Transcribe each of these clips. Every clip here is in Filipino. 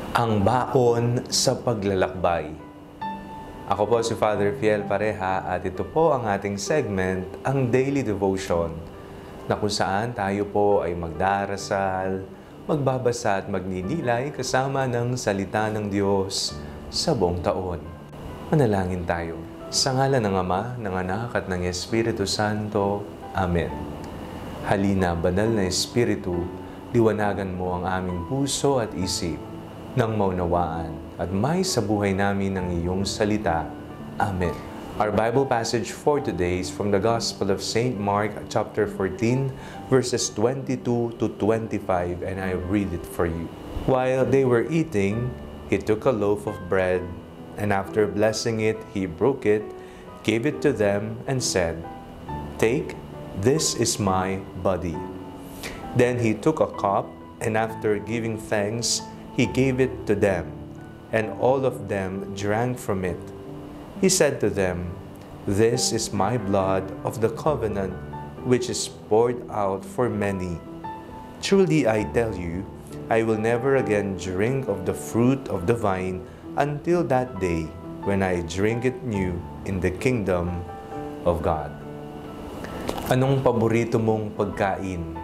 Ang baon sa paglalakbay. Ako po si Father Fiel Pareha at ito po ang ating segment, ang Daily Devotion, na kung saan tayo po ay magdarasal, magbabasa at magninilay kasama ng salita ng Diyos sa buong taon. Manalangin tayo. Sa ngalan ng Ama, ng Anak at ng Espiritu Santo. Amen. Halina, banal na Espiritu, liwanagan mo ang aming puso at isip nang maunawaan at may sa buhay namin ng iyong salita. Amen. Our Bible passage for today is from the Gospel of St. Mark, chapter 14, verses 22 to 25, and I read it for you. While they were eating, he took a loaf of bread, and after blessing it, he broke it, gave it to them, and said, "Take, this is my body." Then he took a cup, and after giving thanks, he gave it to them, and all of them drank from it. He said to them, "This is my blood of the covenant, which is poured out for many. Truly I tell you, I will never again drink of the fruit of the vine until that day when I drink it new in the kingdom of God." Anong paborito mong pagkain?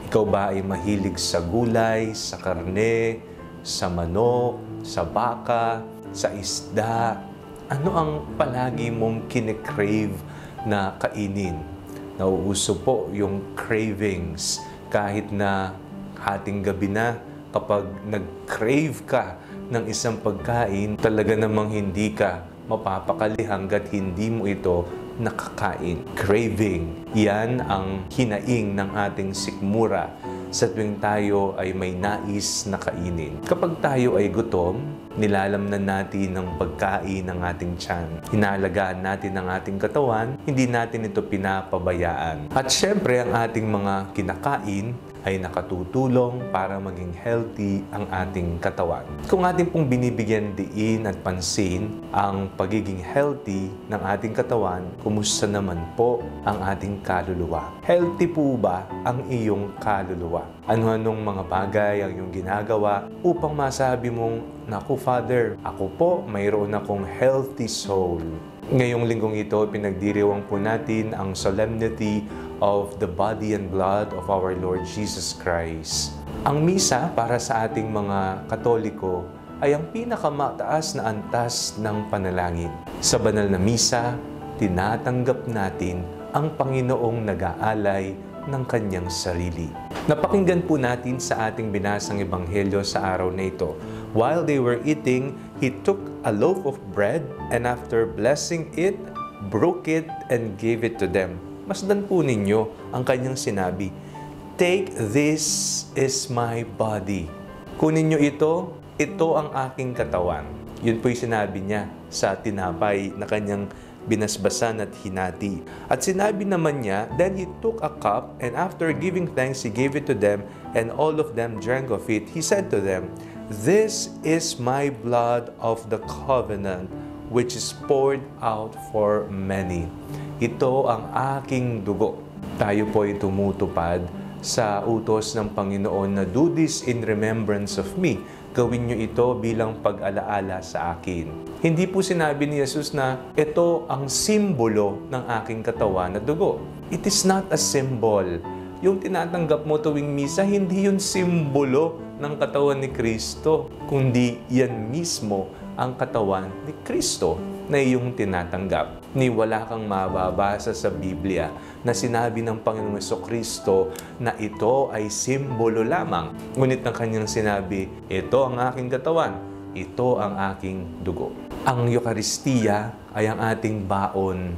Ikaw ba ay mahilig sa gulay, sa karne, sa manok, sa baka, sa isda? Ano ang palagi mong kine-crave na kainin? Nauuso po yung cravings kahit na hating gabi na, kapag nag-crave ka ng isang pagkain, talaga namang hindi ka mapapakali hanggat hindi mo ito nakakain. Craving, yan ang hinaing ng ating sikmura sa tuwing tayo ay may nais na kainin. Kapag tayo ay gutom, nilalamnan natin ng pagkain ng ating tiyan. Inalagaan natin ang ating katawan, hindi natin ito pinapabayaan. At syempre, ang ating mga kinakain ay nakatutulong para maging healthy ang ating katawan. Kung ating pong binibigyan diin at pansin ang pagiging healthy ng ating katawan, kumusta naman po ang ating kaluluwa? Healthy po ba ang iyong kaluluwa? Ano-anong mga bagay ang iyong ginagawa upang masabi mong, "Naku, Father, ako po mayroon akong healthy soul." Ngayong linggong ito, pinagdiriwang po natin ang solemnity of the body and blood of our Lord Jesus Christ. Ang misa para sa ating mga Katoliko ay ang pinakamataas na antas ng panalangin. Sa banal na misa, tinatanggap natin ang Panginoong nag-aalay ng kanyang sarili. Napakinggan po natin sa ating binasang ebanghelyo sa araw na ito. While they were eating, he took a loaf of bread and after blessing it, broke it and gave it to them. Masdan po ninyo ang kanyang sinabi, "Take, this is my body." Kunin nyo ito ang aking katawan. Yun po yung sinabi niya sa tinapay na kanyang binasbasan at hinati. At sinabi naman niya, then he took a cup, and after giving thanks, he gave it to them, and all of them drank of it. He said to them, "This is my blood of the covenant, which is poured out for many." Ito ang aking dugo. Tayo po ay tumutupad sa utos ng Panginoon na do this in remembrance of me. Gawin nyo ito bilang pag-alaala sa akin. Hindi po sinabi ni Jesus na ito ang simbolo ng aking katawan na dugo. It is not a symbol. Yung tinatanggap mo tuwing misa, hindi yun simbolo ng katawan ni Kristo, kundi yan mismo ang katawan ni Kristo na iyong tinatanggap. Ni wala kang mababasa sa Biblia na sinabi ng Panginoong Jesucristo na ito ay simbolo lamang. Ngunit ang kanyang sinabi, ito ang aking katawan, ito ang aking dugo. Ang Eucharistia ay ang ating baon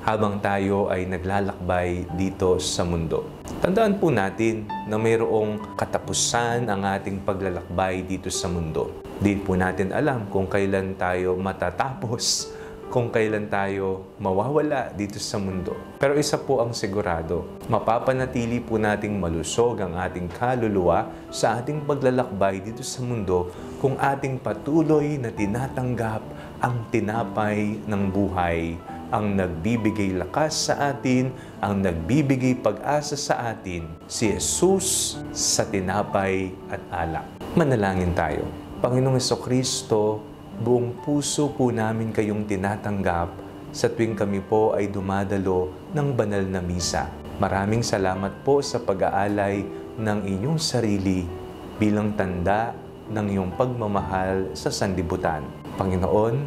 habang tayo ay naglalakbay dito sa mundo. Tandaan po natin na mayroong katapusan ang ating paglalakbay dito sa mundo. Di po natin alam kung kailan tayo matatapos, kung kailan tayo mawawala dito sa mundo. Pero isa po ang sigurado, mapapanatili po nating malusog ang ating kaluluwa sa ating paglalakbay dito sa mundo kung ating patuloy na tinatanggap ang tinapay ng buhay, ang nagbibigay lakas sa atin, ang nagbibigay pag-asa sa atin, si Jesus sa tinapay at alak. Manalangin tayo. Panginoong Hesukristo, buong puso po namin kayong tinatanggap sa tuwing kami po ay dumadalo ng banal na misa. Maraming salamat po sa pag-aalay ng inyong sarili bilang tanda ng iyong pagmamahal sa sanlibutan. Panginoon,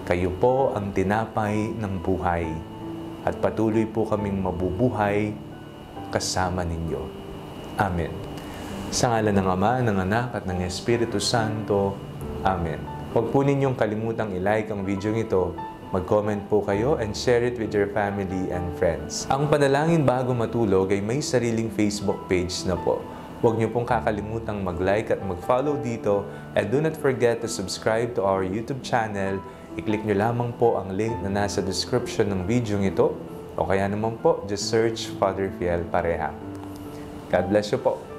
kayo po ang tinapay ng buhay at patuloy po kaming mabubuhay kasama ninyo. Amen. Sa ngalan ng Ama, ng Anak, at ng Espiritu Santo. Amen. Huwag po ninyong kalimutang i-like ang video ito, mag-comment po kayo, and share it with your family and friends. Ang Panalangin Bago Matulog ay may sariling Facebook page na po. Huwag niyo pong kakalimutang mag-like at mag-follow dito, and do not forget to subscribe to our YouTube channel. I-click nyo lamang po ang link na nasa description ng video ito, o kaya naman po, just search Father Fiel Pareha. God bless you po.